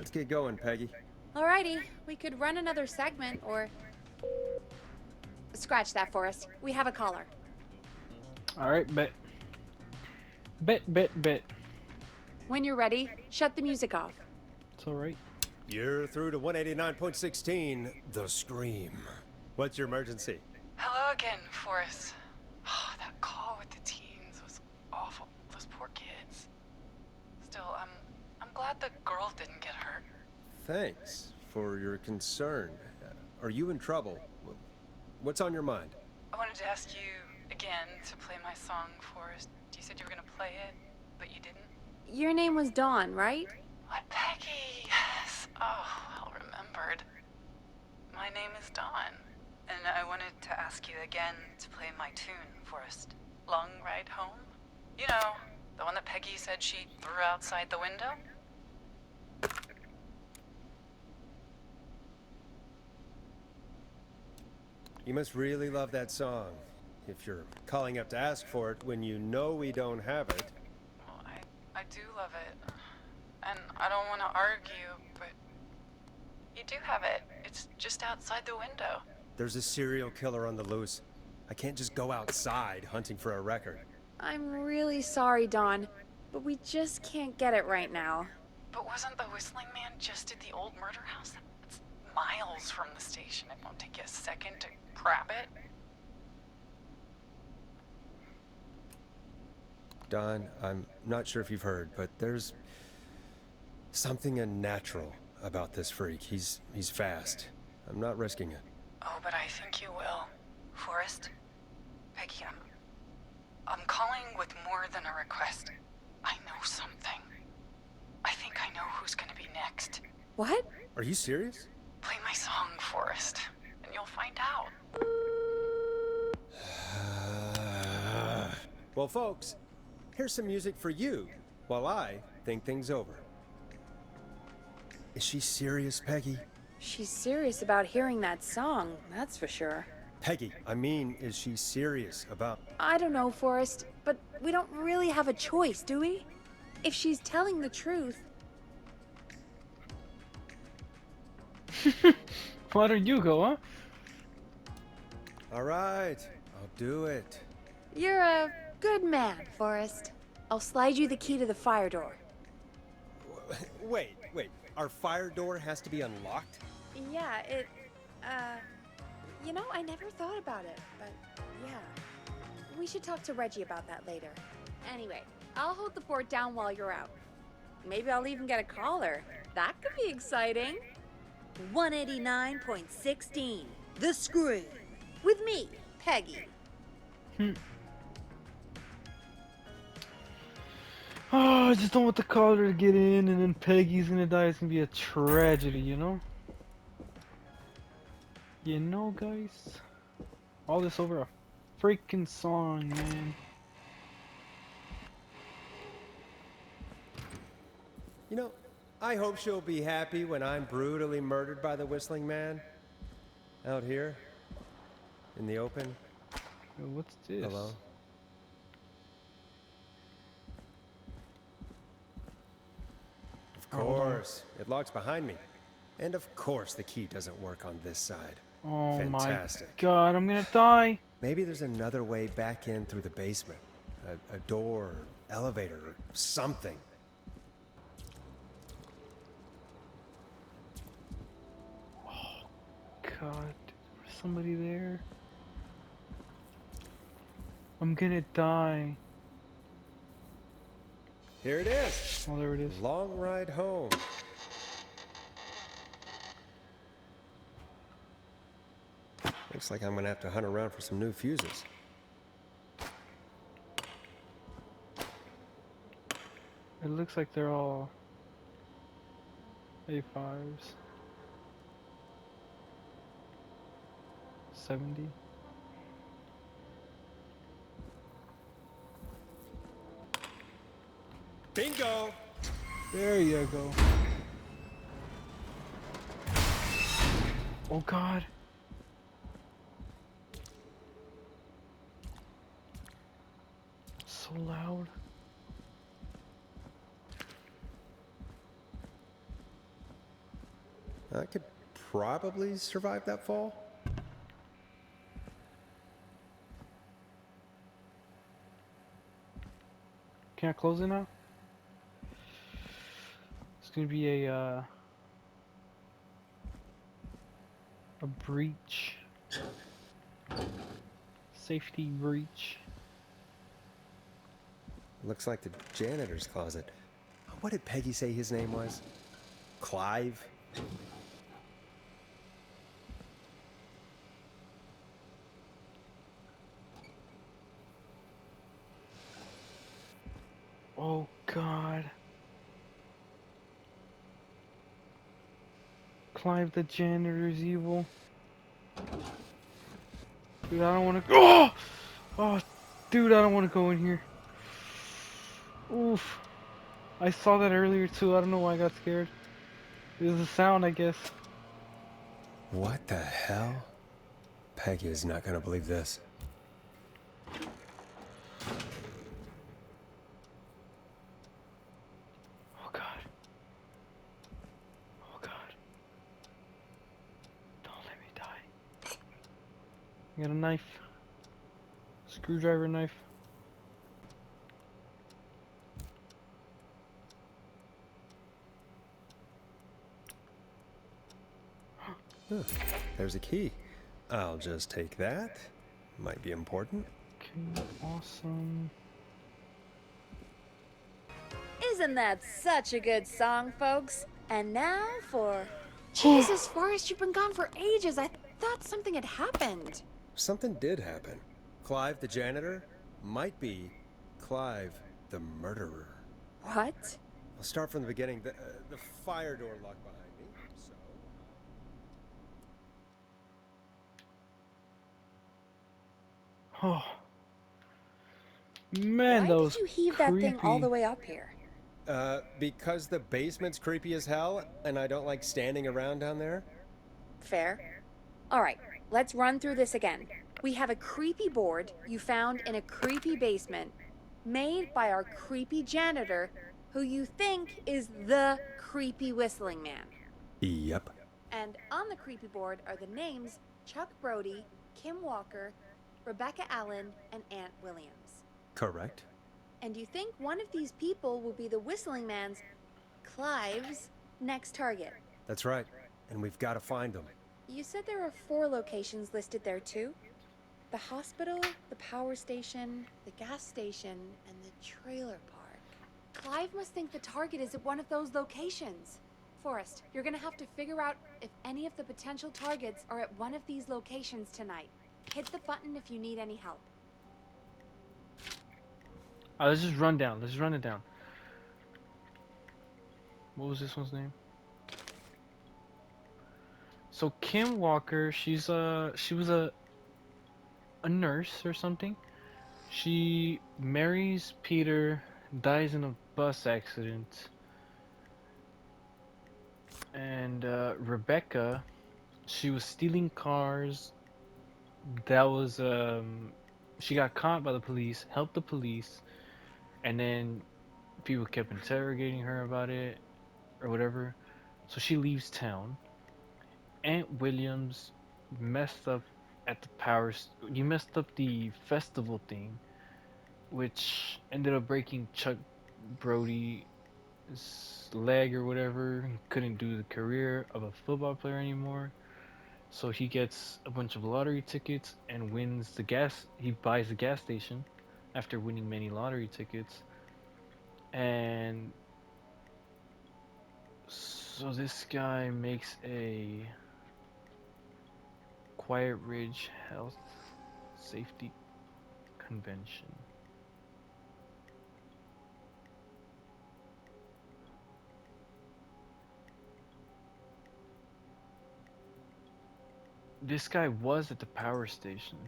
Let's get going, Peggy. Alrighty, we could run another segment or... Scratch that, Forrest. We have a caller. Alright, bet. Bet. When you're ready, shut the music off. It's alright. You're through to 189.16, The Scream. What's your emergency? Hello again, Forrest. Oh, that call with the teens was awful. Those poor kids. Still, I'm glad the girl didn't get hurt. Thanks for your concern. Are you in trouble? What's on your mind? I wanted to ask you again to play my song, Forrest. You said you were gonna play it, but you didn't. Your name was Dawn, right? What, Peggy? Yes. Oh, well remembered. My name is Dawn, and I wanted to ask you again to play my tune, Forrest. Long Ride Home? You know, the one that Peggy said she threw outside the window? You must really love that song. If you're calling up to ask for it when you know we don't have it. Well, I do love it. And I don't want to argue, but you do have it. It's just outside the window. There's a serial killer on the loose. I can't just go outside hunting for a record. I'm really sorry, Dawn, but we just can't get it right now. But wasn't the Whistling Man just at the old murder house? It's miles from the station. It won't take you a second to grab it. Don, I'm not sure if you've heard, but there's something unnatural about this freak. He's fast. I'm not risking it. Oh, but I think you will. Forrest? Peggy, I'm calling with more than a request. I know something. I think I know who's gonna be next. What? Are you serious? Play my song, Forrest, and you'll find out. Well, folks, here's some music for you while I think things over. Is she serious, Peggy? She's serious about hearing that song, that's for sure. Peggy, I mean, is she serious about... I don't know, Forrest, but we don't really have a choice, do we? If she's telling the truth... Why don't you go, huh? All right, I'll do it. You're a good man, Forrest. I'll slide you the key to the fire door. Wait. Our fire door has to be unlocked? Yeah, you know, I never thought about it, but yeah. We should talk to Reggie about that later. Anyway, I'll hold the fort down while you're out. Maybe I'll even get a caller. That could be exciting. 189.16, The Scream. With me, Peggy. Oh, I just don't want the caller to get in and then Peggy's gonna die. It's gonna be a tragedy, you know? You know, guys? All this over a freaking song, man. You know, I hope she'll be happy when I'm brutally murdered by the Whistling Man. Out here, in the open. Yo, what's this? Hello? Of course, it locks behind me. And of course the key doesn't work on this side. Oh Fantastic. my god, I'm gonna die. Maybe there's another way back in through the basement. A door, or elevator, or something. God, there's somebody there. I'm gonna die. Here it is. Oh, there it is. Long Ride Home. Looks like I'm gonna have to hunt around for some new fuses. It looks like they're all A5s. 70. Bingo! There you go. Oh god. So loud. I could probably survive that fall. Can I close it now? It's gonna be a breach. Safety breach. Looks like the janitor's closet. What did Peggy say his name was? Clive? Oh God. Clive the janitor's evil. Dude, I don't want to. Oh! Oh, dude, I don't want to go in here. Oof. I saw that earlier too. I don't know why I got scared. It was a sound, I guess. What the hell? Peggy is not gonna believe this. Oh God. Oh God. Don't let me die. I got a knife. Screwdriver knife. Huh, there's a key. I'll just take that. Might be important. Okay, awesome. Isn't that such a good song, folks? And now for... Jesus, Forrest, you've been gone for ages. I thought something had happened. Something did happen. Clive the janitor might be Clive the murderer. What? I'll start from the beginning. The fire door locked behind me, so... Oh. Man, Why that did was you heave that thing all creepy. the way up here? Because the basement's creepy as hell, and I don't like standing around down there. Fair. All right, let's run through this again. We have a creepy board you found in a creepy basement, made by our creepy janitor, who you think is the creepy whistling man. Yep. And on the creepy board are the names Chuck Brody, Kim Walker, Rebecca Allen, and Aunt Williams. Correct. And you think one of these people will be the whistling man's, Clive's, next target. That's right. And we've got to find them. You said there are 4 locations listed there too? The hospital, the power station, the gas station, and the trailer park. Clive must think the target is at one of those locations. Forrest, you're gonna have to figure out if any of the potential targets are at one of these locations tonight. Hit the button if you need any help. Let's just run down. Let's run it down. What was this one's name? So Kim Walker, she was a nurse or something. She marries Peter, dies in a bus accident. And Rebecca, she was stealing cars. That was she got caught by the police, helped the police, and then people kept interrogating her about it or whatever. So she leaves town. Aunt Williams messed up at the you messed up the festival thing, which ended up breaking Chuck Brody's leg or whatever. He couldn't do the career of a football player anymore. So he gets a bunch of lottery tickets and wins the gas. He buys the gas station after winning many lottery tickets. And so this guy makes a Quiet Ridge Health Safety Convention. This guy was at the power station.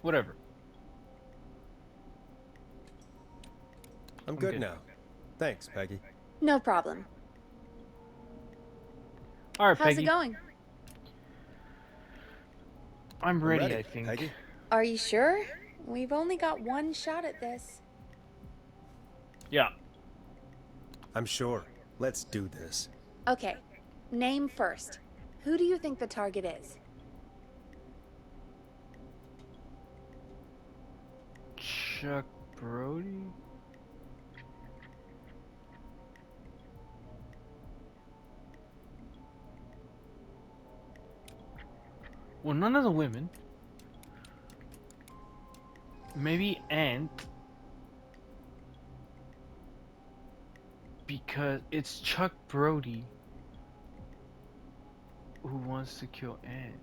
Whatever. I'm good now. Thanks, Peggy. No problem. Alright, How's Peggy. it going? I'm ready, I think. Peggy. Are you sure? We've only got one shot at this. Yeah. I'm sure. Let's do this. Okay, name first. Who do you think the target is? Chuck Brody? Well, none of the women. Maybe Ant. Because it's Chuck Brody who wants to kill Ant.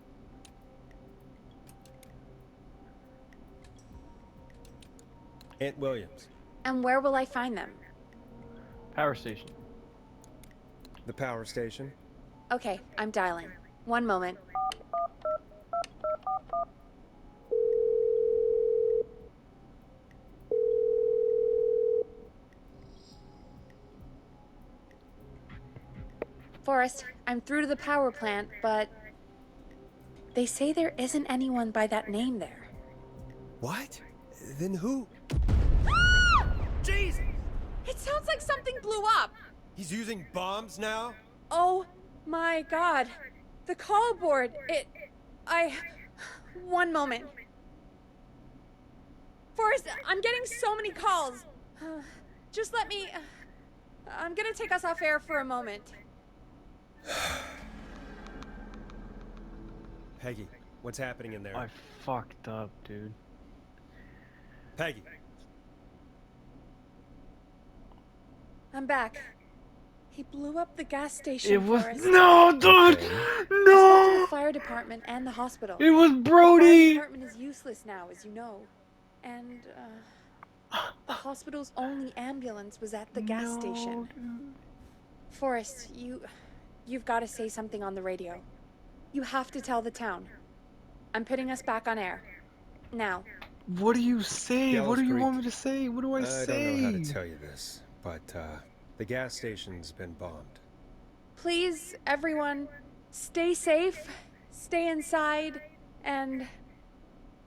Aunt Williams, And where will I find them? Power station. the power station. Okay, I'm dialing. One moment. Forrest, I'm through to the power plant, but they say there isn't anyone by that name there. What? Then who? Jesus! It sounds like something blew up. He's using bombs now? Oh my god. The call board, one moment. Forrest, I'm getting so many calls. Just let me... I'm gonna take us off air for a moment. Peggy, what's happening in there? I fucked up, dude. Peggy. I'm back. He blew up the gas station. It was Forrest. no, dude, Okay. I spoke to no. the fire department and the hospital. It was The fire Brody. department is useless now, as you know. And, the hospital's only ambulance was at the gas station. Dude. Forrest, you've got to say something on the radio. You have to tell the town. I'm putting us back on air. Now. What do you say? Gallows What do you Creek. want me to say? What do I say? I don't know how to tell you this, but the gas station's been bombed. Please, everyone, stay safe, stay inside, and...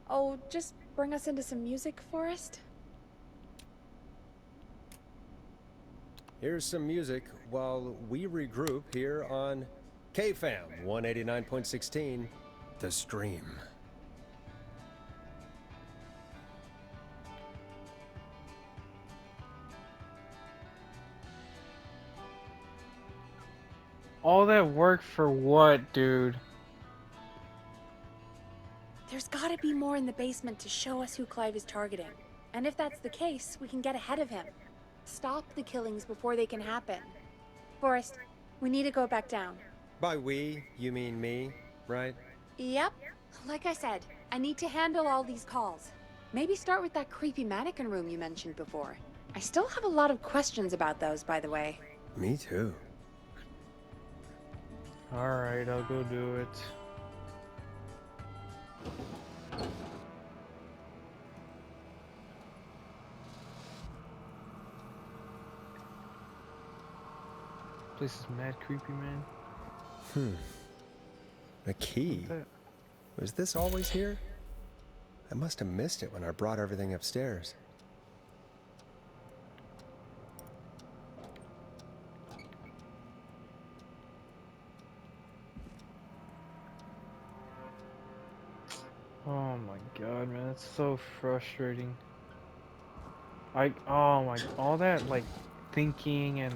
Oh, just bring us into some music, Forrest. Here's some music while we regroup here on KFAM 189.16, The Stream. All that work for what, dude? There's gotta be more in the basement to show us who Clive is targeting. And if that's the case, we can get ahead of him. Stop the killings before they can happen. Forrest, we need to go back down. By we, you mean me, right? Yep. Like I said, I need to handle all these calls. Maybe start with that creepy mannequin room you mentioned before. I still have a lot of questions about those, by the way. Me too. Alright, I'll go do it. Place is mad creepy, man. A key. That- Was this always here? I must have missed it when I brought everything upstairs. Oh my god, man, that's so frustrating. All that like thinking and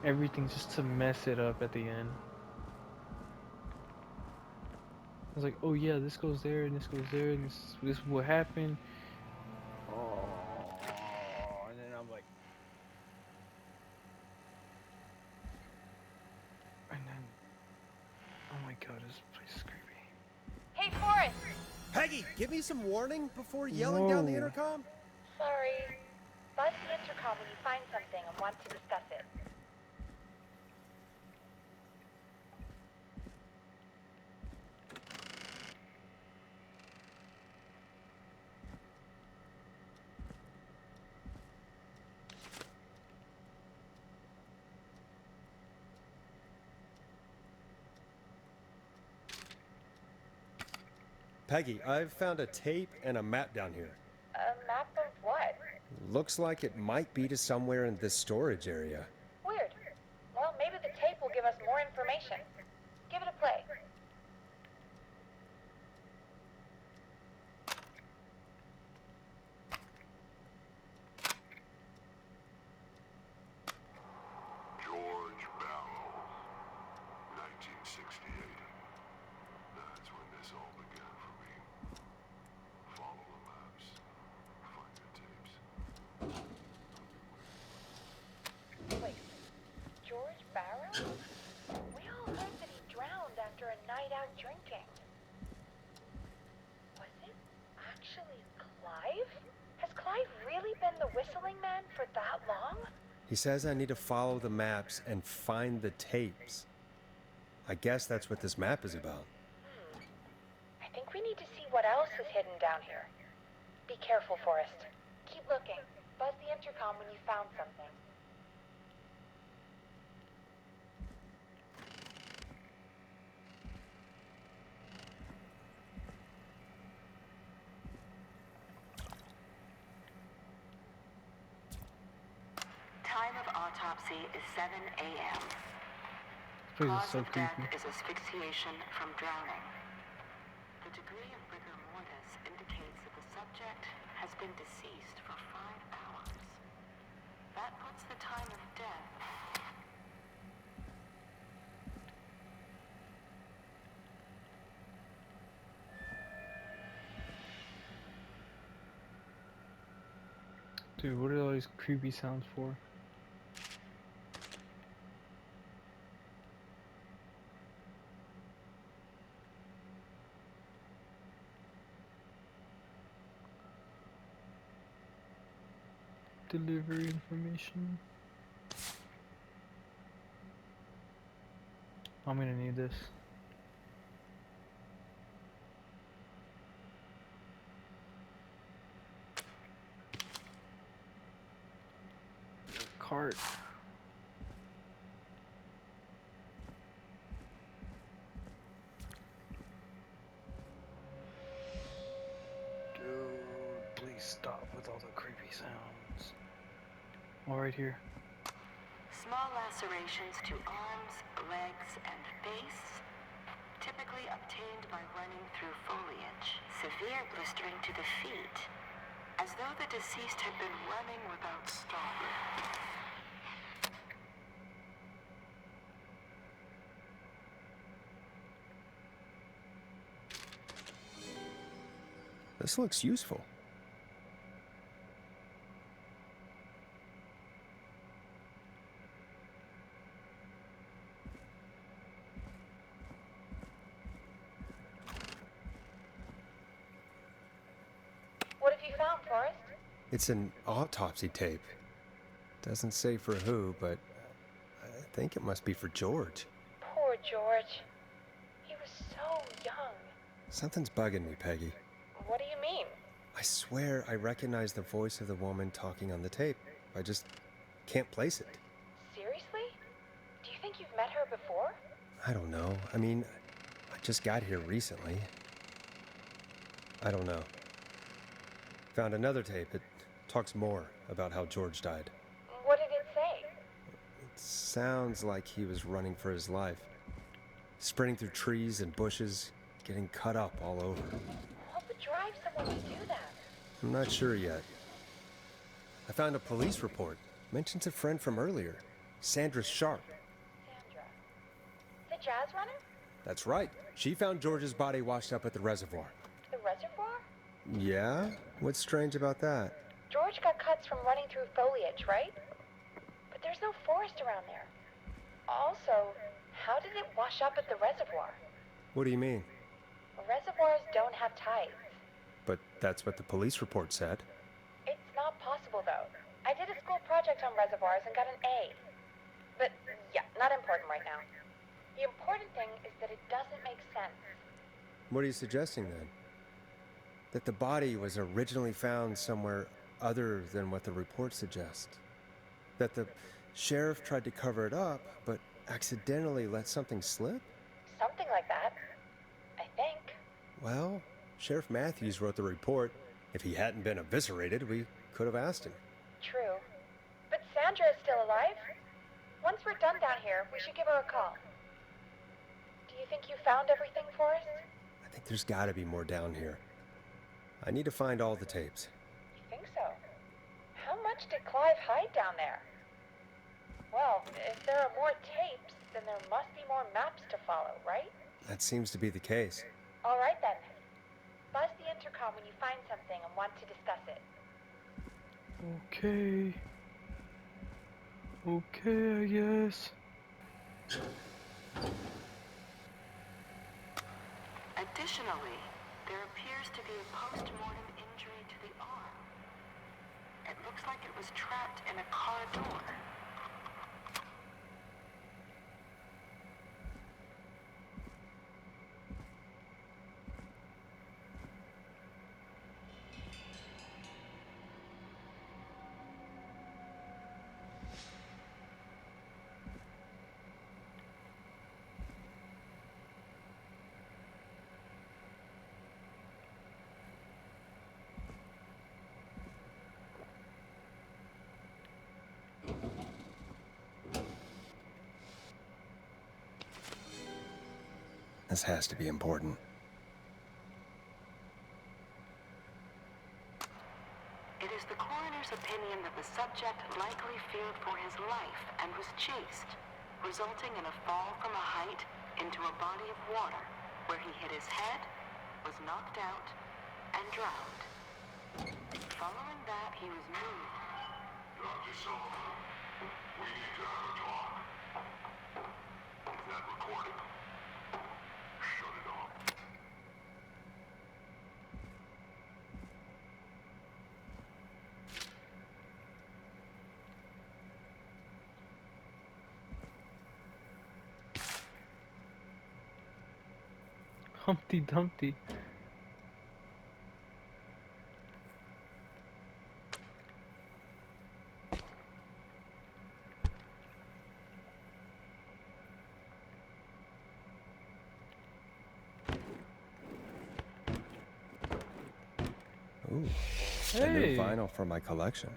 everything just to mess it up at the end. I was like, oh yeah, this goes there and this goes there and this will happen. Oh, and then I'm like, and then, oh my god, this place is creepy. Hey, Forrest! Peggy, give me some warning before yelling down the Whoa. intercom. Sorry. Buzz the intercom when you find something and want to discuss it. Peggy, I've found a tape and a map down here. A map of what? Looks like it might be to somewhere in this storage area. Weird. Well, maybe the tape will give us more information. Give it a play. George Barrow, 1968. That's when this all began for me. Follow the maps. Find the tapes. Wait, George Barrow? We all heard that he drowned after a night out drinking. Was it actually Clive? Has Clive really been the whistling man for that long? He says I need to follow the maps and find the tapes. I guess that's what this map is about. I think we need to see what else is hidden down here. Be careful, Forrest. Keep looking. Buzz the intercom when you found something. Time of autopsy is 7 a.m. This place is Cause so of death creepy. is asphyxiation from drowning. The degree of rigor mortis indicates that the subject has been deceased for 5 hours. That puts the time of death. Dude, what are all these creepy sounds for? Delivery information. I'm gonna need this. Cart. Dude, please stop with all the creepy sounds. All right here. Small lacerations to arms, legs, and face, typically obtained by running through foliage. Severe blistering to the feet, as though the deceased had been running without stopping. This looks useful. What have you found, Forrest? It's an autopsy tape. Doesn't say for who, but I think it must be for George. Poor George. He was so young. Something's bugging me, Peggy. What do you mean? I swear I recognize the voice of the woman talking on the tape. I just can't place it. Seriously? Do you think you've met her before? I don't know. I mean, I just got here recently. I don't know. Found another tape. It talks more about how George died. What did it say? It sounds like he was running for his life. Sprinting through trees and bushes, getting cut up all over. What would drive someone to do that? I'm not sure yet. I found a police report. Mentions a friend from earlier, Sandra Sharp. Sandra. The jazz runner? That's right. She found George's body washed up at the reservoir. The reservoir? Yeah? What's strange about that? George got cuts from running through foliage, right? But there's no forest around there. Also, how did it wash up at the reservoir? What do you mean? Reservoirs don't have tides. But that's what the police report said. It's not possible, though. I did a school project on reservoirs and got an A. But, yeah, not important right now. The important thing is that it doesn't make sense. What are you suggesting then? That the body was originally found somewhere other than what the report suggests? That the sheriff tried to cover it up, but accidentally let something slip? Something like that. I think. Well, Sheriff Matthews wrote the report. If he hadn't been eviscerated, we Could have asked him. True. But Sandra is still alive? Once we're done down here, we should give her a call. Do you think you found everything for us? I think there's gotta be more down here. I need to find all the tapes. You think so? How much did Clive hide down there? Well, if there are more tapes, then there must be more maps to follow, right? That seems to be the case. All right then. Buzz the intercom when you find something and want to discuss it. Okay. Okay, I guess. Additionally, there appears to be a post-mortem injury to the arm. It looks like it was trapped in a car door. This has to be important. It is the coroner's opinion that the subject likely feared for his life and was chased, resulting in a fall from a height into a body of water, where he hit his head, was knocked out, and drowned. Following that, he was moved. Dr. Sullivan, we need to have a talk. Is that recorded? Shut it off. Humpty Dumpty. Ooh, a Hey, new vinyl for my collection.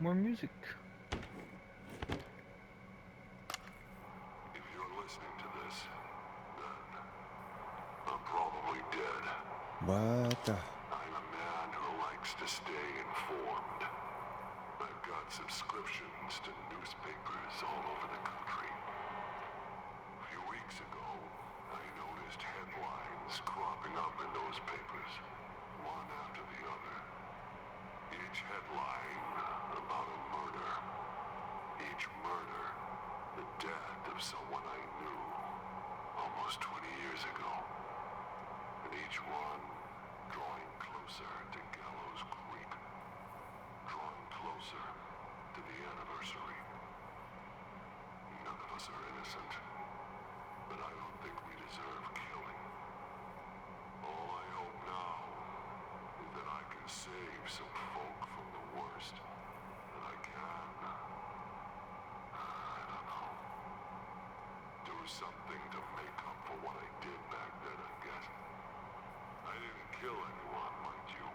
more music. If you're listening to this, then I'm probably dead. What the? I'm a man who likes to stay informed. I've got subscriptions to newspapers all over the country. A few weeks ago, I noticed headlines cropping up in those papers, one after the other. Each headline about a murder. Each murder, the death of someone I knew almost 20 years ago. And each one drawing closer to Gallows Creek. Drawing closer to the anniversary. None of us are innocent, but I don't think we deserve killing. All I hope now is that I can save some folk from the worst that I can. I don't know. Do something to make up for what I did back then, I guess. I didn't kill anyone, mind you,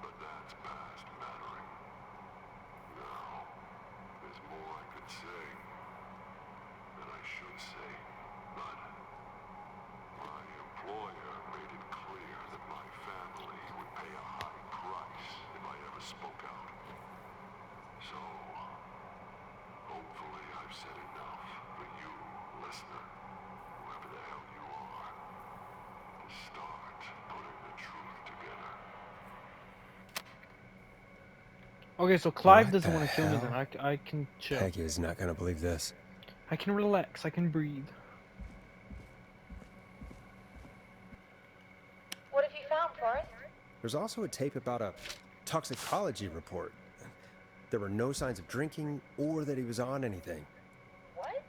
but that's past mattering. Now, there's more I could say, that I should say, but my employer made it clear that my family would pay a high price if I ever spoke out. So, hopefully I've said enough for you, listener, whoever the hell you are, to start putting the truth together. Okay, so Clive What doesn't the want to kill me, hell? then I can chill. Peggy is not gonna believe this. I can relax. I can breathe. What have you found, Forrest? There's also a tape about a toxicology report. There were no signs of drinking or that he was on anything. What?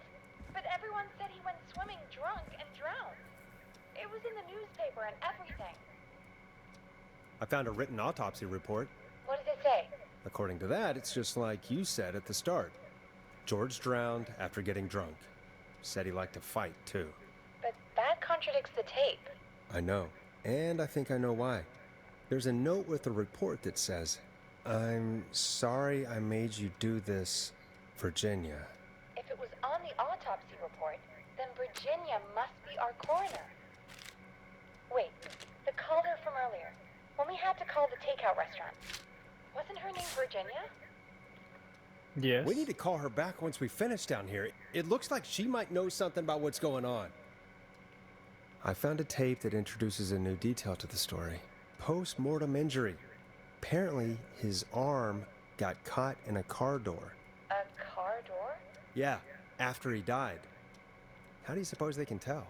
But everyone said he went swimming drunk and drowned. It was in the newspaper and everything. I found a written autopsy report. What does it say? According to that, it's just like you said at the start. George drowned after getting drunk. Said he liked to fight, too. But that contradicts the tape. I know. And I think I know why. There's a note with the report that says, I'm sorry I made you do this, Virginia. If it was on the autopsy report, then Virginia must be our coroner. Wait, the caller from earlier, when we had to call the takeout restaurant, wasn't her name Virginia? Yes. We need to call her back once we finish down here. It looks like she might know something about what's going on. I found a tape that introduces a new detail to the story. Post-mortem injury. Apparently, his arm got caught in a car door. A car door? Yeah, after he died. How do you suppose they can tell?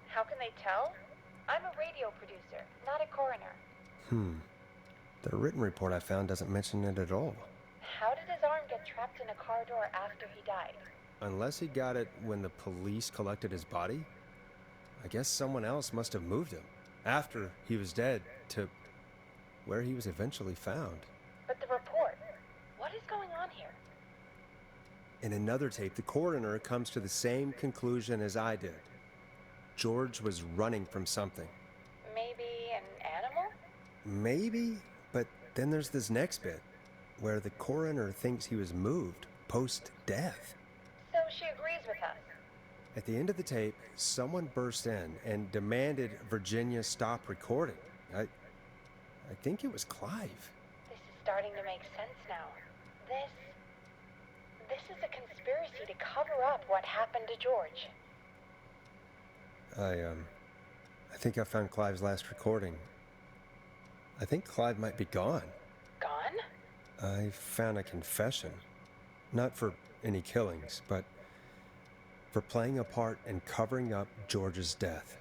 How can they tell? I'm a radio producer, not a coroner. The written report I found doesn't mention it at all. How did his arm get trapped in a car door after he died? Unless he got it when the police collected his body, I guess someone else must have moved him after he was dead to where he was eventually found. But the report, what is going on here? In another tape, the coroner comes to the same conclusion as I did. George was running from something. Maybe an animal? Maybe, but then there's this next bit where the coroner thinks he was moved post-death. So she agrees with us. At the end of the tape, someone burst in and demanded Virginia stop recording. I think it was Clive. This is starting to make sense now. This is a conspiracy to cover up what happened to George. I think I found Clive's last recording. I think Clive might be gone. Gone? I found a confession. Not for any killings, but for playing a part in covering up George's death.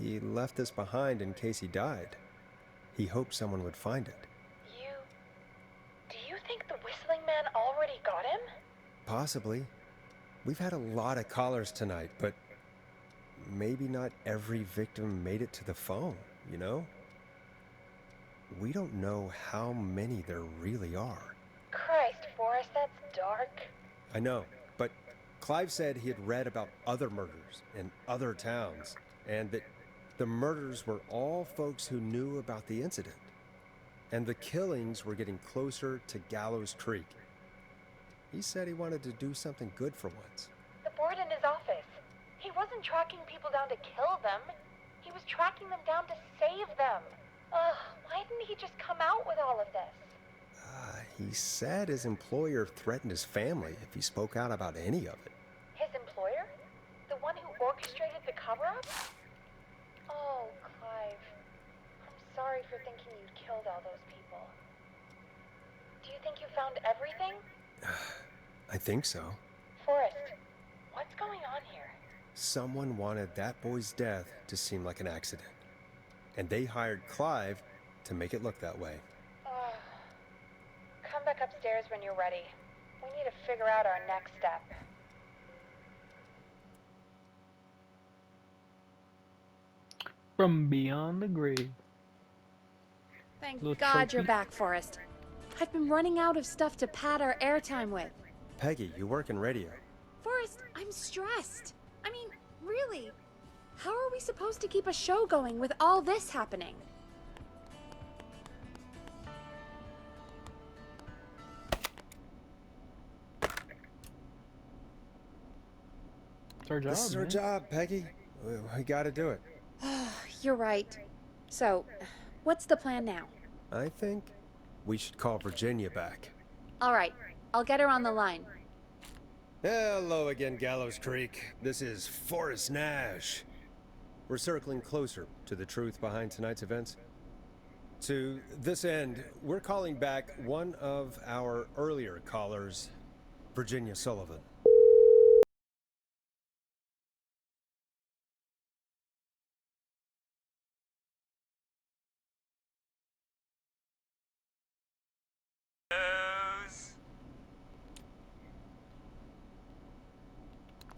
He left this behind in case he died. He hoped someone would find it. Do you think the Whistling Man already got him? Possibly. We've had a lot of callers tonight, but maybe not every victim made it to the phone, you know? We don't know how many there really are. Christ, Forrest, that's dark. I know, but Clive said he had read about other murders in other towns, and that the murders were all folks who knew about the incident. And the killings were getting closer to Gallows Creek. He said he wanted to do something good for once. The board in his office. He wasn't tracking people down to kill them. He was tracking them down to save them. Ugh, why didn't he just come out with all of this? He said his employer threatened his family if he spoke out about any of it. His employer? The one who orchestrated the cover-up? Oh, Clive. I'm sorry for thinking you'd killed all those people. Do you think you found everything? I think so. Forrest, what's going on here? Someone wanted that boy's death to seem like an accident. And they hired Clive to make it look that way. Come back upstairs when you're ready. We need to figure out our next step. From beyond the grave. Thank Little God you're trophy. back, Forrest. I've been running out of stuff to pad our airtime with. Peggy, you work in radio. Forrest, I'm stressed. I mean, really. How are we supposed to keep a show going with all this happening? It's our job. This is our man. job, Peggy. We gotta do it. You're right. So, what's the plan now? I think we should call Virginia back. All right, I'll get her on the line. Hello again, Gallows Creek. This is Forrest Nash. We're circling closer to the truth behind tonight's events. To this end, we're calling back one of our earlier callers, Virginia Sullivan.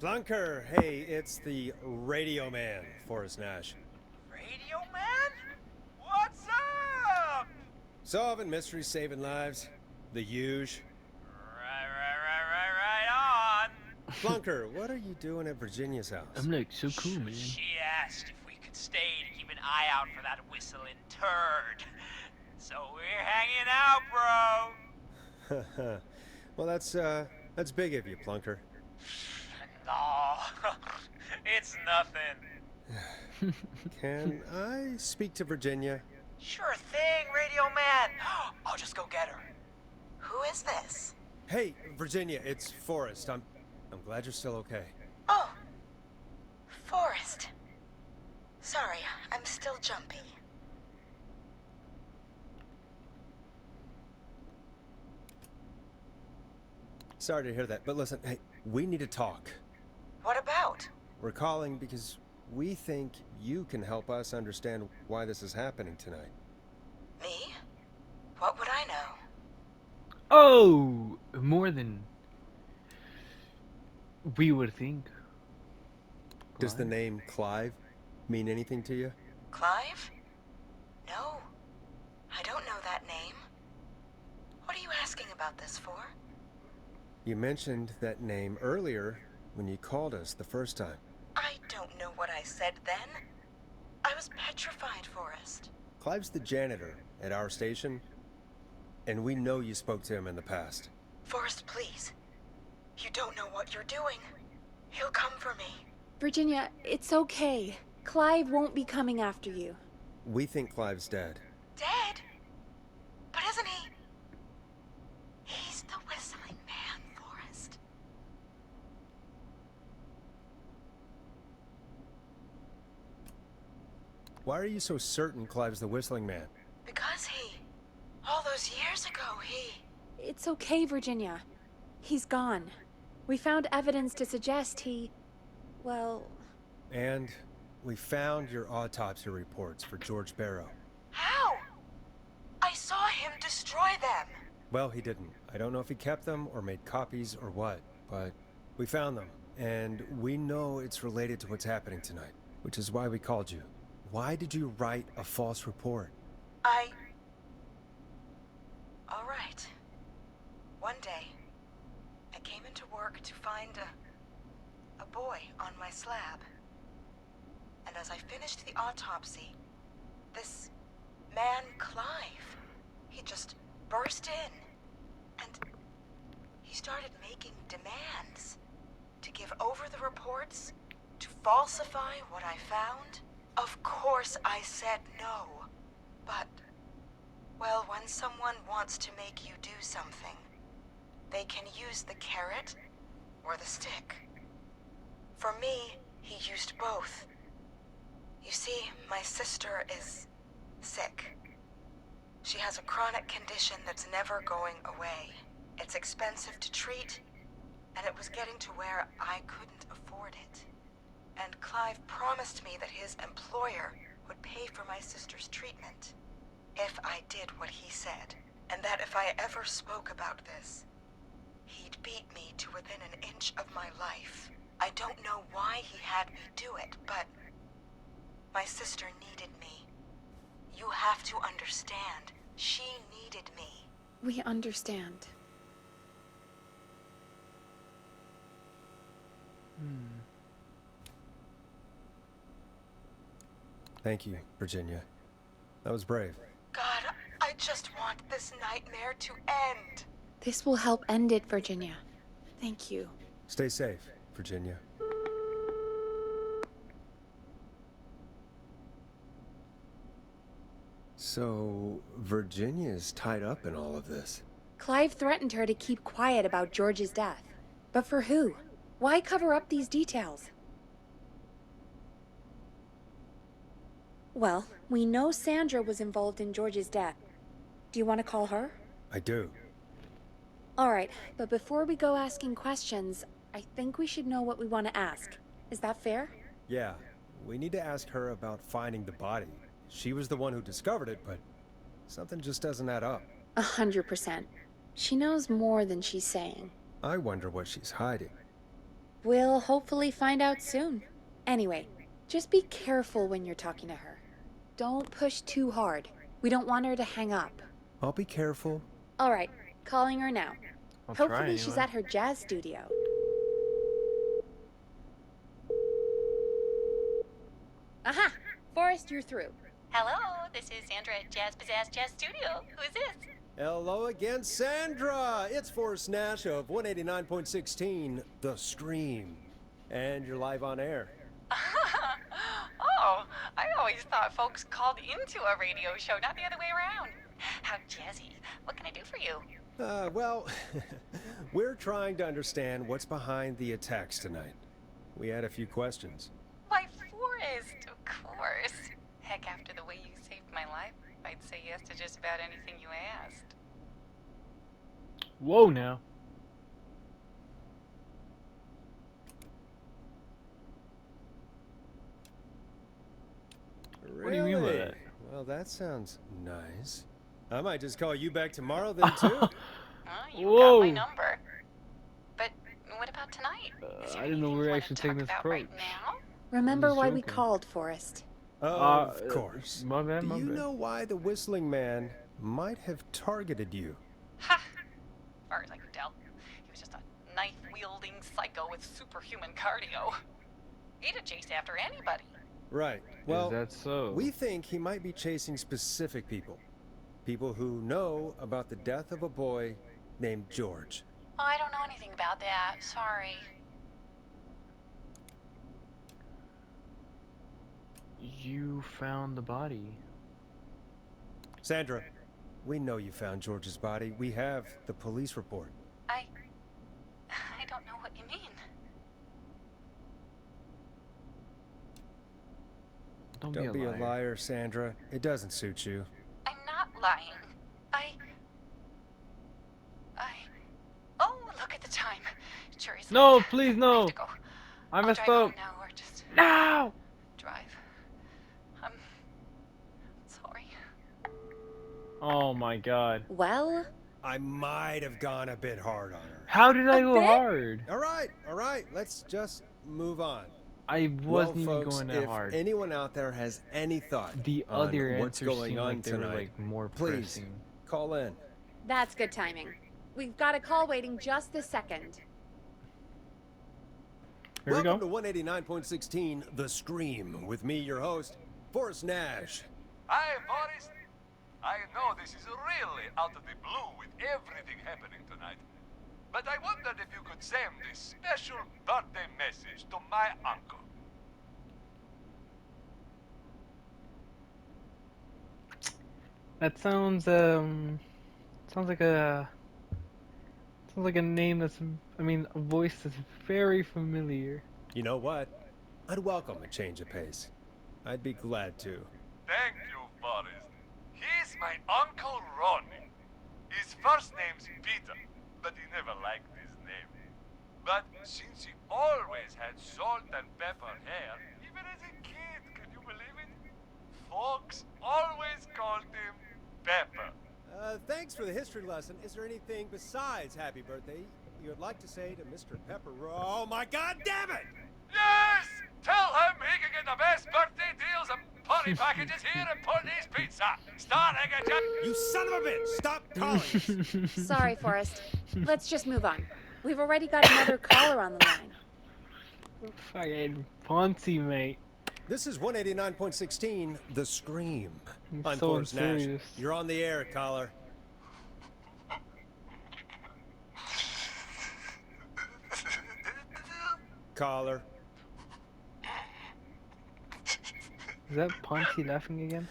Flunker, hey, it's the Radio Man, Forrest Nash. Radio Man? What's up? Solving mysteries, saving lives. The huge. Right on. Flunker, what are you doing at Virginia's house? I'm like so cool, man. She asked if we could stay to keep an eye out for that whistling turd. So we're hanging out, bro. Well, that's big of you, Plunker. No, it's nothing. Can I speak to Virginia? Sure thing, Radio Man. I'll just go get her. Who is this? Hey, Virginia, it's Forrest. I'm glad you're still okay. Oh, Forrest. Sorry, I'm still jumpy. Sorry to hear that, but listen, hey, we need to talk. What about? We're calling because we think you can help us understand why this is happening tonight. Me? What would I know? Oh, more than we would think. Does the name Clive mean anything to you? Clive? No. I don't know that name. What are you asking about this for? You mentioned that name earlier when you called us the first time. I don't know what I said then. I was petrified, Forrest. Clive's the janitor at our station, and we know you spoke to him in the past. Forrest, please. You don't know what you're doing. He'll come for me. Virginia, it's okay. Clive won't be coming after you. We think Clive's dead. Dead? But isn't he? He's the whistling man, Forrest. Why are you so certain Clive's the whistling man? Because all those years ago, It's okay, Virginia. He's gone. We found evidence to suggest well, And we found your autopsy reports for George Barrow. How? I saw him destroy them. Well, he didn't. I don't know if he kept them or made copies or what, but we found them. And we know it's related to what's happening tonight, which is why we called you. Why did you write a false report? All right. One day, I came into work to find a boy on my slab. And as I finished the autopsy, this man, Clive, he just burst in. And he started making demands to give over the reports, to falsify what I found. Of course I said no. But, well, when someone wants to make you do something, they can use the carrot or the stick. For me, he used both. You see, my sister is sick. She has a chronic condition that's never going away. It's expensive to treat, and it was getting to where I couldn't afford it. And Clive promised me that his employer would pay for my sister's treatment if I did what he said, and that if I ever spoke about this, he'd beat me to within an inch of my life. I don't know why he had me do it, but my sister needed me. You have to understand, she needed me. we understand. Thank you, Virginia. That was brave. God, I just want this nightmare to end. This will help end it, Virginia. Thank you. Stay safe, Virginia. So, Virginia's tied up in all of this. Clive threatened her to keep quiet about George's death. But for who? Why cover up these details? Well, we know Sandra was involved in George's death. Do you want to call her? I do. Alright, but before we go asking questions, I think we should know what we want to ask. Is that fair? Yeah, we need to ask her about finding the body. She was the one who discovered it, but something just doesn't add up. 100%. She knows more than she's saying. I wonder what she's hiding. We'll hopefully find out soon. Anyway, just be careful when you're talking to her. Don't push too hard. We don't want her to hang up. I'll be careful. Alright, calling her now. I'll try Hopefully she's anyway. at her jazz studio. Aha! Forrest, you're through. Hello, this is Sandra at Jazz Pizzazz Jazz Studio. Who is this? Hello again, Sandra! It's Forrest Nash of 189.16, The Scream. And you're live on air. Oh, I always thought folks called into a radio show, not the other way around. How jazzy. What can I do for you? Well, we're trying to understand what's behind the attacks tonight. We had a few questions. Why, Forrest, of course. Heck, after the way you saved my life, I'd say yes to just about anything you asked. Whoa now. Really? What do you mean by that? Well, that sounds nice. I might just call you back tomorrow then, too. Oh, you got Whoa. my number. But what about tonight? Is there I didn't know we anything were you wanna actually talk taking this about right approach. now? Remember just why we joking. called, Forrest? Of course. My bad, Do my you bad. know why the Whistling Man might have targeted you? Ha! As far as I could tell, he was just a knife-wielding psycho with superhuman cardio. He'd have chased after anybody. Right. Well, Is that so? we think he might be chasing specific people. People who know about the death of a boy named George. Oh, I don't know anything about that. Sorry. You found the body. Sandra, we know you found George's body. We have the police report. I don't know what you mean. Don't Don't be a liar, Sandra. It doesn't suit you. I'm not lying. Oh, look at the time. Sure is No, late. please, I no. have to go. I I'll messed drive home up. now or just No! drive. I'm sorry. Oh my god. Well, I might have gone a bit hard on her. How did I A go bit? hard? All right. Let's just move on. I wasn't even folks, going that if hard. anyone out there has any thought The on other what's answers going seemed on like they were tonight, like more please pressing. call in. that's good timing. We've got a call waiting just this second. Here we go. Welcome to 189.16, The Scream, with me, your host, Forrest Nash. Hi, Forrest. I know this is really out of the blue with everything happening tonight, but I wondered if you could send this special birthday message to my uncle. That sounds like a name that's, I mean, a voice that's very familiar. You know what? I'd welcome a change of pace. I'd be glad to. Thank you, Forrest. He's my Uncle Ronnie. His first name's Peter, but he never liked his name. But since he always had salt and pepper hair, even as a kid, can you believe it? Folks always called him Pepper. Thanks for the history lesson. Is there anything besides happy birthday you would like to say to Mr. Pepper? Oh my god damn it! Yes! Tell him he can get the best birthday deals and party packages here at Putney's Pizza. Starting at You son of a bitch! Stop calling us! Sorry, Forrest. Let's just move on. We've already got another caller on the line. Fucking Ponzi, mate. This is 189.16, The Scream. I'm so Forrest Nash. serious. You're on the air, caller. Caller. Is that Ponzi laughing again?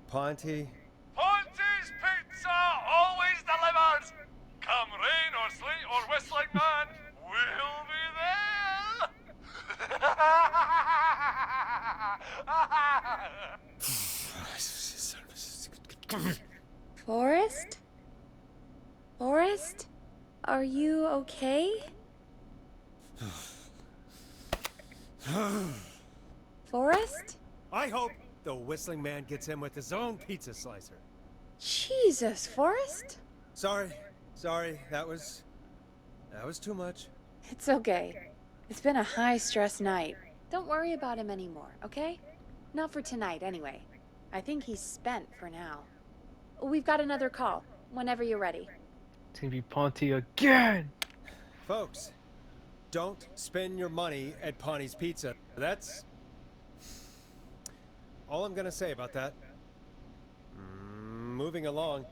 Ponty. Ponty's Pizza always delivers. Come rain or sleet or whistling man, we'll be there. Forrest? Forrest? Are you okay? Forrest? I hope the Whistling Man gets him with his own pizza slicer. Jesus, Forrest? Sorry, that was too much. It's okay. It's been a high-stress night. Don't worry about him anymore, okay? Not for tonight, anyway. I think he's spent for now. We've got another call, whenever you're ready. It's gonna be Ponzi again! Folks, don't spend your money at Ponty's Pizza. That's all I'm gonna say about that. Moving along,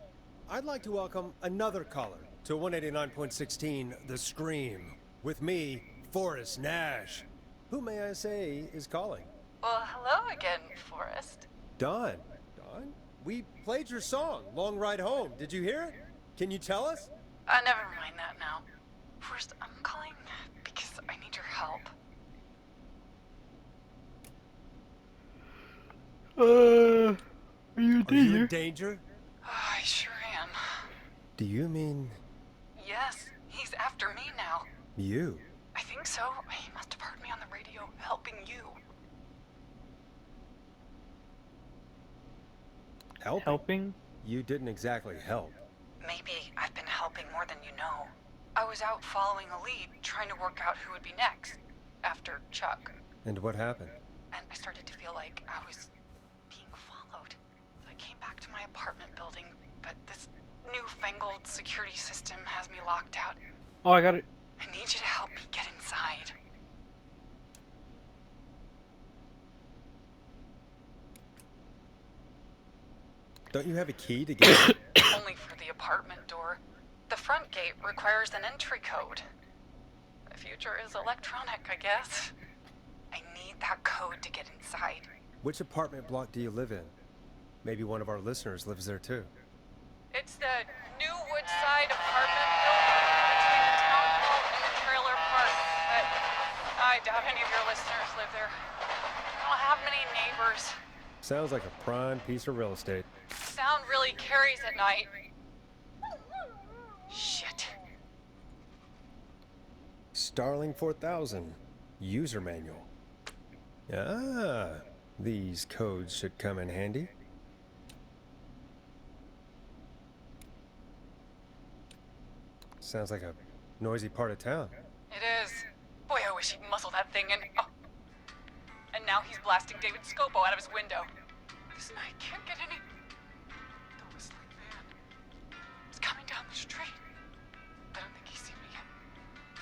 I'd like to welcome another caller to 189.16 The Scream. With me, Forrest Nash. Who, may I say, is calling? Well, hello again, Forrest. Don. Don? We played your song, Long Ride Home. Did you hear it? Can you tell us? Never mind that now. Forrest, I'm calling because I need your help. Are you Are you in danger? I sure am. Do you mean Yes, he's after me now. you? I think so. He must have heard me on the radio helping you. helping? You didn't exactly help. Maybe I've been helping more than you know. I was out following a lead, trying to work out who would be next, after Chuck. And what happened? And I started to feel like I was being followed. So I came back to my apartment building, but this newfangled security system has me locked out. Oh, I got it. I need you to help me get inside. Don't you have a key to get in? Only for the apartment door. The front gate requires an entry code. The future is electronic, I guess. I need that code to get inside. Which apartment block do you live in? Maybe one of our listeners lives there too. It's the New Woodside apartment building between the town hall and the trailer park. But I doubt any of your listeners live there. I don't have many neighbors. Sounds like a prime piece of real estate. Sound really carries at night. Shit. Starling 4000. User manual. Ah, these codes should come in handy. Sounds like a noisy part of town. It is. Boy, I wish he'd muzzle that thing and... Oh. And now he's blasting David Scopo out of his window. This night can't get any... The whistling man. He's coming down the street. I don't think he's seen me yet.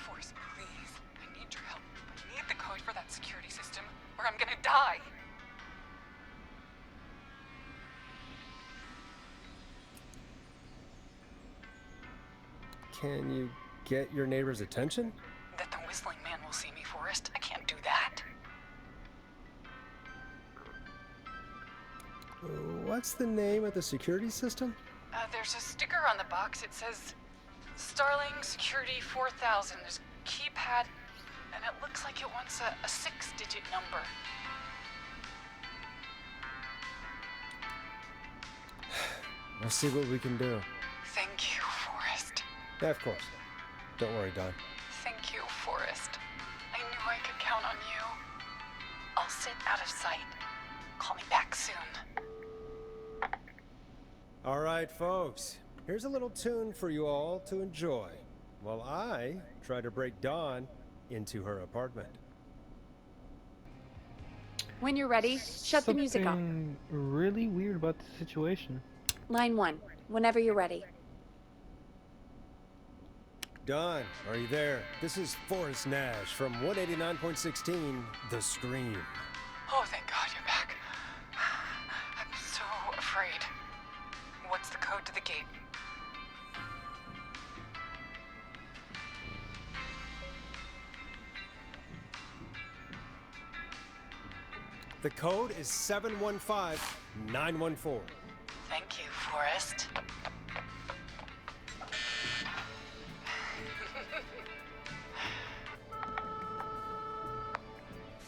Forrest, please. I need your help. I need the code for that security system, or I'm gonna die. Can you get your neighbor's attention? That the whistling man will see me, Forrest. I can't do that. What's the name of the security system? There's a sticker on the box. It says Starling Security 4000. There's a keypad, and it looks like it wants a 6-digit number. We'll see what we can do. Thank you, Forrest. Yeah, of course. Don't worry, Don. Thank you, Forrest. I knew I could count on you. I'll sit out of sight. Call me back soon. All right, folks. Here's a little tune for you all to enjoy while I try to break Dawn into her apartment. When you're ready, shut the music off. Something really weird about the situation. Line 1, whenever you're ready. Dawn, are you there? This is Forrest Nash from 189.16 The Scream. Oh, thank God you're back. I'm so afraid. What's the code to the gate? The code is 715914. Thank you, Forrest.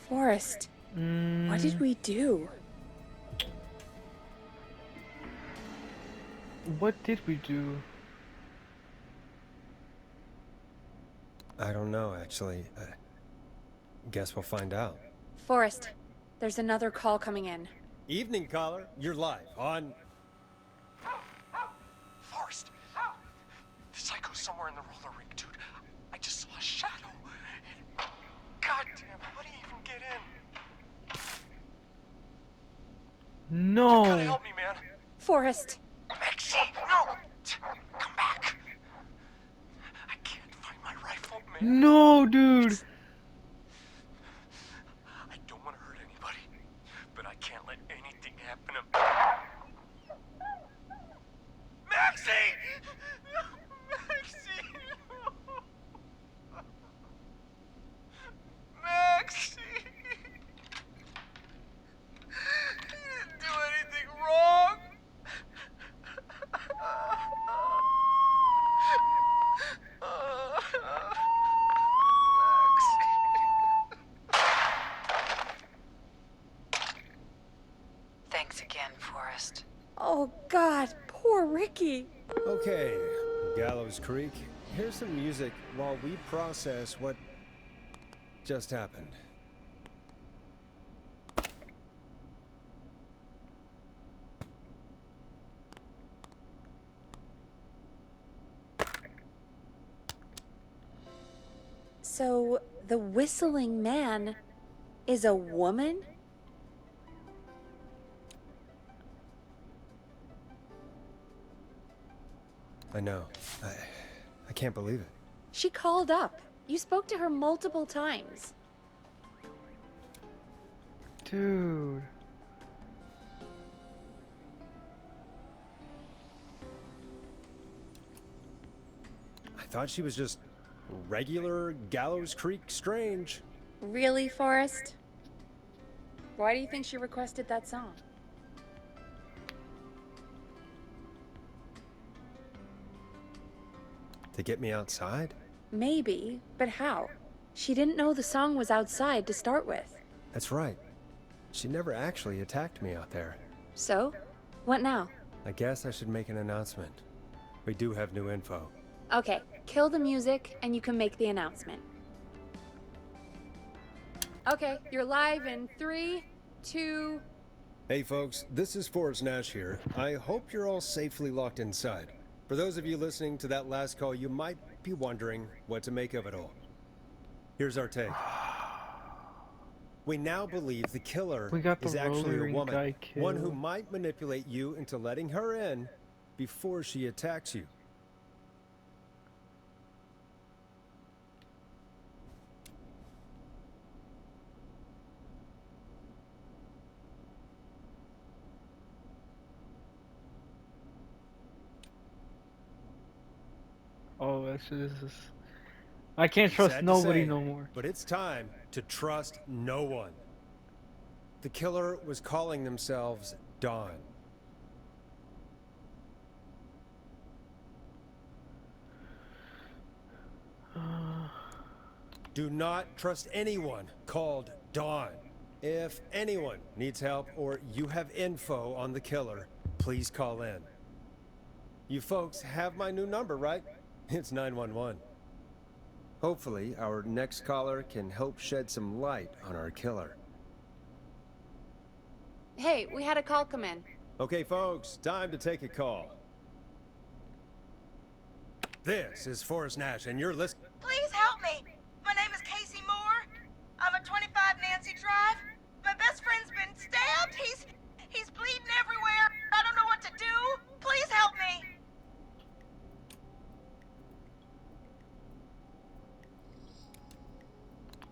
Forrest, what did we do? What did we do? I don't know, actually. Guess we'll find out. Forrest, there's another call coming in. Evening, caller. You're live on... Forrest! The psycho's somewhere in the roller rink, dude. I just saw a shadow. God damn, how do you even get in? No. You gotta help me, man. Forrest, Maxine, no! Come back. I can't find my rifle, man. No, dude. I don't want to hurt anybody, but I can't let anything Oh, God, poor Ricky. Okay, Gallows Creek, here's some music while we process what just happened. So, the whistling man is a woman? I know. I can't believe it. She called up. You spoke to her multiple times. Dude. I thought she was just regular Gallows Creek Strange. Really, Forrest? Why do you think she requested that song? To get me outside? Maybe, but how? She didn't know the song was outside to start with. That's right. She never actually attacked me out there. So? What now? I guess I should make an announcement. We do have new info. Okay, kill the music and you can make the announcement. Okay, you're live in 3, 2... Hey folks, this is Forrest Nash here. I hope you're all safely locked inside. For those of you listening to that last call, you might be wondering what to make of it all. Here's our take. We now believe the killer We got the is actually a roller woman. guy One who killed. might manipulate you into letting her in before she attacks you. Oh, this is. I can't trust Sad to nobody say, no more. But it's time to trust no one. The killer was calling themselves Dawn. Do not trust anyone called Dawn. If anyone needs help or you have info on the killer, please call in. You folks have my new number, right? It's 911. Hopefully, our next caller can help shed some light on our killer. Hey, we had a call come in. Okay, folks, time to take a call. This is Forrest Nash, and you're listening. Please help me. My name is Casey Moore. I'm at 25 Nancy Drive. My best friend's been stabbed. He's bleeding everywhere. I don't know what to do. Please help me.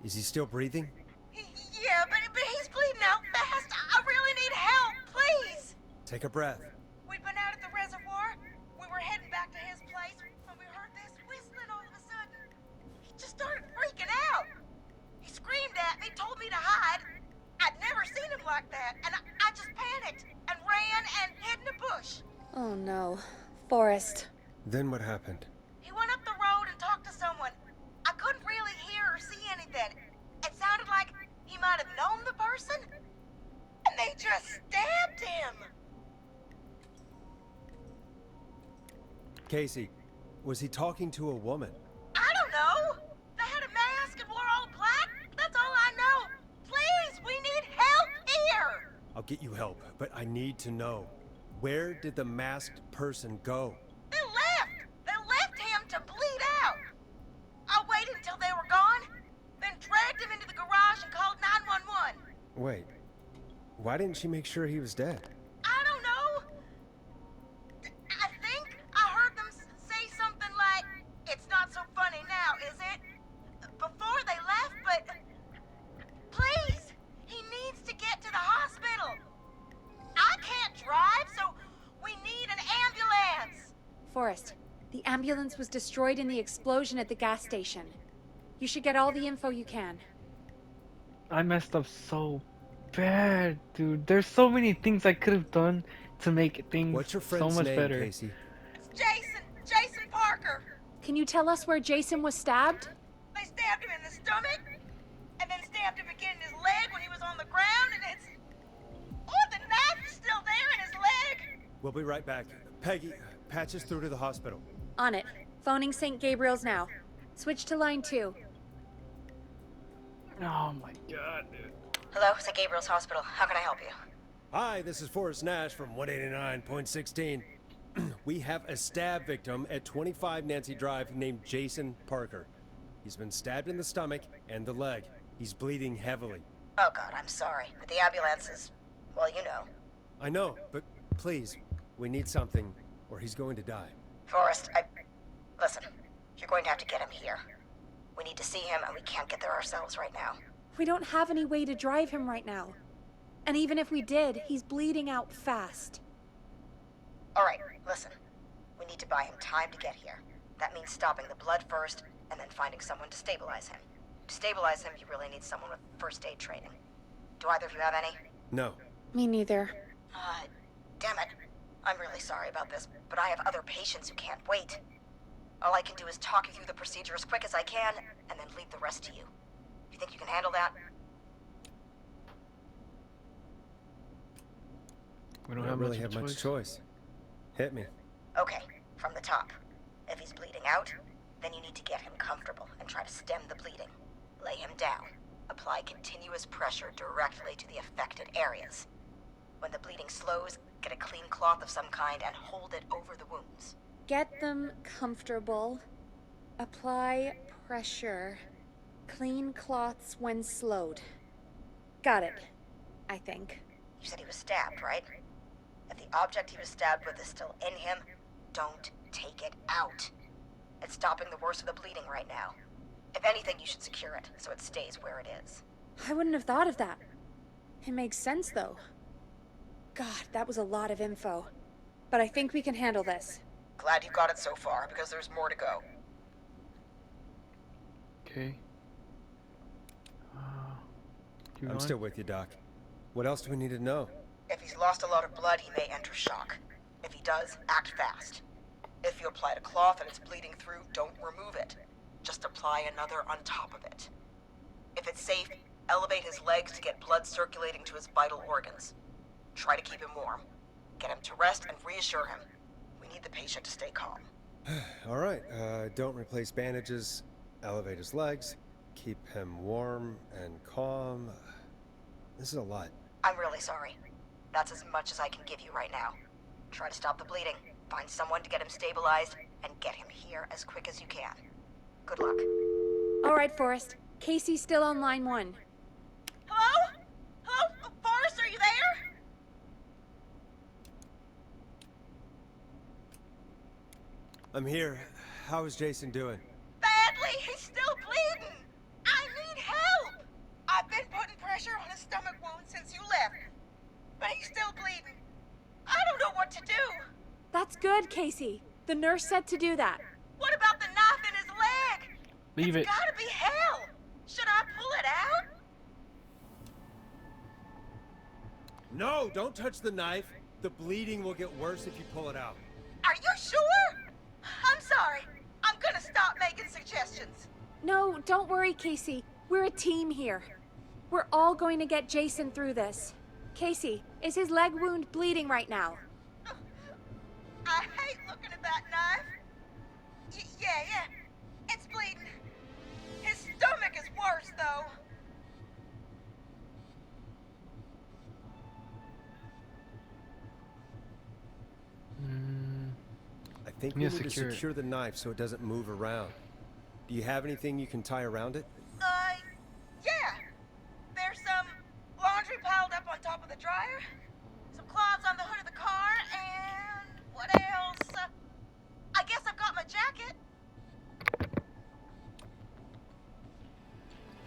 Is he still breathing? Yeah, but he's bleeding out fast. I really need help. Please. Take a breath. We'd been out at the reservoir. We were heading back to his place when we heard this whistling all of a sudden. He just started freaking out. He screamed at me, told me to hide. I'd never seen him like that, and I just panicked and ran and hid in a bush. Oh no. Forrest. Then what happened? He went up the road and talked to someone. I couldn't really hear or see anything. It sounded like he might have known the person, and they just stabbed him. Casey, was he talking to a woman? I don't know. They had a mask and wore all black. That's all I know. Please, we need help here. I'll get you help, but I need to know. Where did the masked person go? They left. They left him to bleed out. I waited until they were gone, then dragged him into the garage and called 911. Wait, why didn't she make sure he was dead? I don't know. I think I heard them say something like, "It's not so funny now, is it?" before they left, but please, he needs to get to the hospital. I can't drive, so we need an ambulance. Forrest, the ambulance was destroyed in the explosion at the gas station. You should get all the info you can. I messed up so bad, dude. There's so many things I could have done to make things What's your so friend's much name, better. Casey? It's Jason Parker. Can you tell us where Jason was stabbed? They stabbed him in the stomach, and then stabbed him again in his leg when he was on the ground, and it's... Oh, the knife is still there in his leg. We'll be right back. Peggy, patch us through to the hospital. On it. Phoning St. Gabriel's now. Switch to line 2. Oh my god, dude. Hello, St. Gabriel's Hospital. How can I help you? Hi, this is Forrest Nash from 189.16. We have a stab victim at 25 Nancy Drive named Jason Parker. He's been stabbed in the stomach and the leg. He's bleeding heavily. Oh God, I'm sorry, but the ambulance is, well, you know. I know, but please, we need something, or he's going to die. Forrest, listen, you're going to have to get him here. We need to see him, and we can't get there ourselves right now. We don't have any way to drive him right now. And even if we did, he's bleeding out fast. All right, listen. We need to buy him time to get here. That means stopping the blood first, and then finding someone to stabilize him. To stabilize him, you really need someone with first aid training. Do either of you have any? No. Me neither. Damn it. I'm really sorry about this, but I have other patients who can't wait. All I can do is talk you through the procedure as quick as I can, and then leave the rest to you. You think you can handle that? We I don't don't have really much have of a much choice. Hit me. Okay, from the top. If he's bleeding out, then you need to get him comfortable and try to stem the bleeding. Lay him down. Apply continuous pressure directly to the affected areas. When the bleeding slows, get a clean cloth of some kind and hold it over the wounds. Get them comfortable. Apply pressure. Clean cloths when slowed. Got it. I think. You said he was stabbed, right? If the object he was stabbed with is still in him, don't take it out. It's stopping the worst of the bleeding right now. If anything, you should secure it so it stays where it is. I wouldn't have thought of that. It makes sense, though. God, that was a lot of info. But I think we can handle this. Glad you got it so far, because there's more to go. Okay. Keep I'm going. still with you, Doc. What else do we need to know? If he's lost a lot of blood, he may enter shock. If he does, act fast. If you applied a cloth and it's bleeding through, don't remove it. Just apply another on top of it. If it's safe, elevate his legs to get blood circulating to his vital organs. Try to keep him warm. Get him to rest and reassure him. We need the patient to stay calm. All right, don't replace bandages, elevate his legs, keep him warm and calm. This is a lot. I'm really sorry. That's as much as I can give you right now. Try to stop the bleeding, find someone to get him stabilized, and get him here as quick as you can. Good luck. All right, Forrest. Casey's still on line 1. Hello? Hello? Forrest, are you there? I'm here. How is Jason doing? Badly. He's still bleeding. I need help. I've been putting pressure on his stomach wound since you left. But he's still bleeding. I don't know what to do. That's good, Casey. The nurse said to do that. What about the knife in his leg? Leave it. It's gotta be hell. Should I pull it out? No, don't touch the knife. The bleeding will get worse if you pull it out. Are you sure? I'm sorry. I'm gonna stop making suggestions. No, don't worry, Casey. We're a team here. We're all going to get Jason through this. Casey, is his leg wound bleeding right now? I hate looking at that knife. Yeah. It's bleeding. His stomach is worse, though. I think we Yeah, need to secure it. secure the knife so it doesn't move around. Do you have anything you can tie around it? Yeah. There's some laundry piled up on top of the dryer, some cloths on the hood of the car, and what else? I guess I've got my jacket.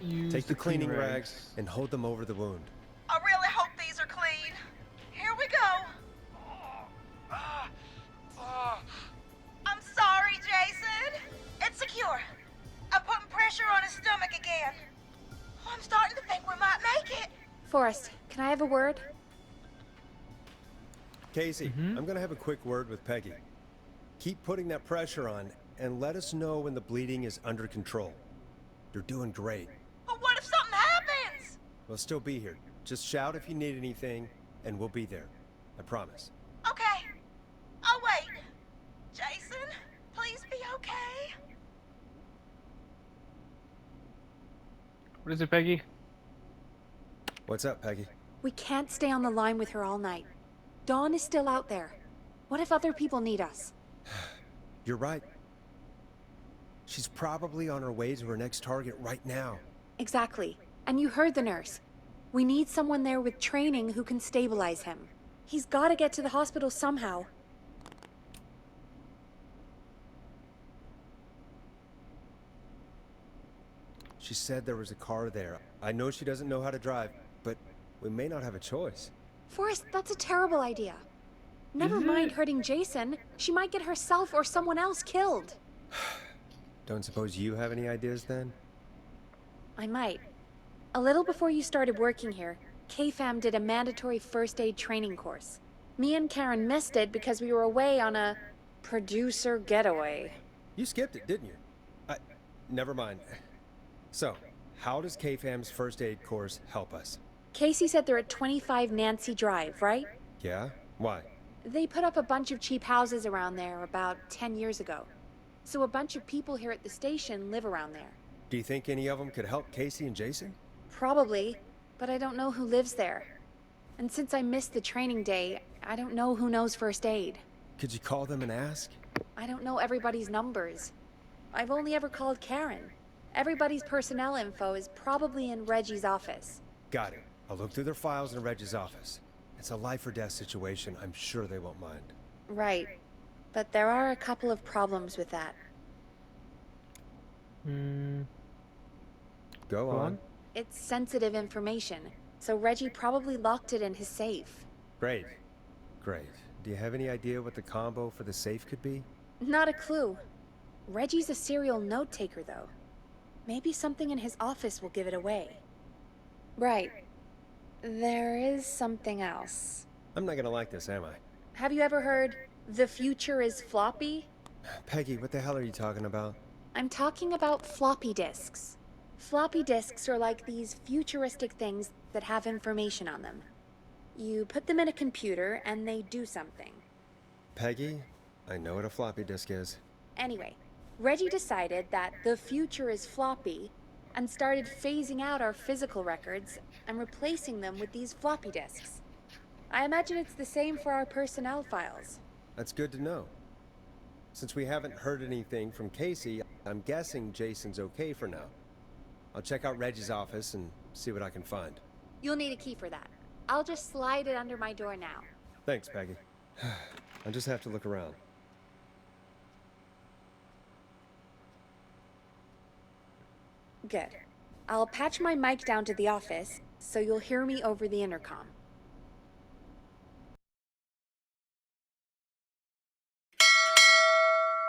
Use Take the cleaning rags and hold them over the wound. I really hope these are clean. Here we go. I'm sorry, Jason. It's secure. I'm putting pressure on his stomach again. I'm starting to think we might make it. Forrest, can I have a word? Casey, I'm gonna have a quick word with Peggy. Keep putting that pressure on and let us know when the bleeding is under control. You're doing great. But what if something happens? We'll still be here. Just shout if you need anything, and we'll be there. I promise. Okay. What is it, Peggy? What's up, Peggy? We can't stay on the line with her all night. Dawn is still out there. What if other people need us? You're right. She's probably on her way to her next target right now. Exactly. And you heard the nurse. We need someone there with training who can stabilize him. He's gotta get to the hospital somehow. She said there was a car there. I know she doesn't know how to drive, but we may not have a choice. Forrest, that's a terrible idea. Never mind hurting Jason. She might get herself or someone else killed. Don't suppose you have any ideas then? I might. A little before you started working here, KFAM did a mandatory first aid training course. Me and Karen missed it because we were away on a producer getaway. You skipped it, didn't you? Never mind. So, how does KFAM's first aid course help us? Casey said they're at 25 Nancy Drive, right? Yeah? Why? They put up a bunch of cheap houses around there about 10 years ago. So a bunch of people here at the station live around there. Do you think any of them could help Casey and Jason? Probably, but I don't know who lives there. And since I missed the training day, I don't know who knows first aid. Could you call them and ask? I don't know everybody's numbers. I've only ever called Karen. Everybody's personnel info is probably in Reggie's office. Got it. I'll look through their files in Reggie's office. It's a life or death situation. I'm sure they won't mind. Right. But there are a couple of problems with that. Go on. It's sensitive information, so Reggie probably locked it in his safe. Great. Great. Do you have any idea what the combo for the safe could be? Not a clue. Reggie's a serial note taker, though. Maybe something in his office will give it away. Right. There is something else. I'm not gonna like this, am I? Have you ever heard, "The future is floppy"? Peggy, what the hell are you talking about? I'm talking about floppy disks. Floppy disks are like these futuristic things that have information on them. You put them in a computer and they do something. Peggy, I know what a floppy disk is. Anyway, Reggie decided that the future is floppy and started phasing out our physical records and replacing them with these floppy disks. I imagine it's the same for our personnel files. That's good to know. Since we haven't heard anything from Casey, I'm guessing Jason's okay for now. I'll check out Reggie's office and see what I can find. You'll need a key for that. I'll just slide it under my door now. Thanks, Peggy. I just have to look around. Good. I'll patch my mic down to the office, so you'll hear me over the intercom.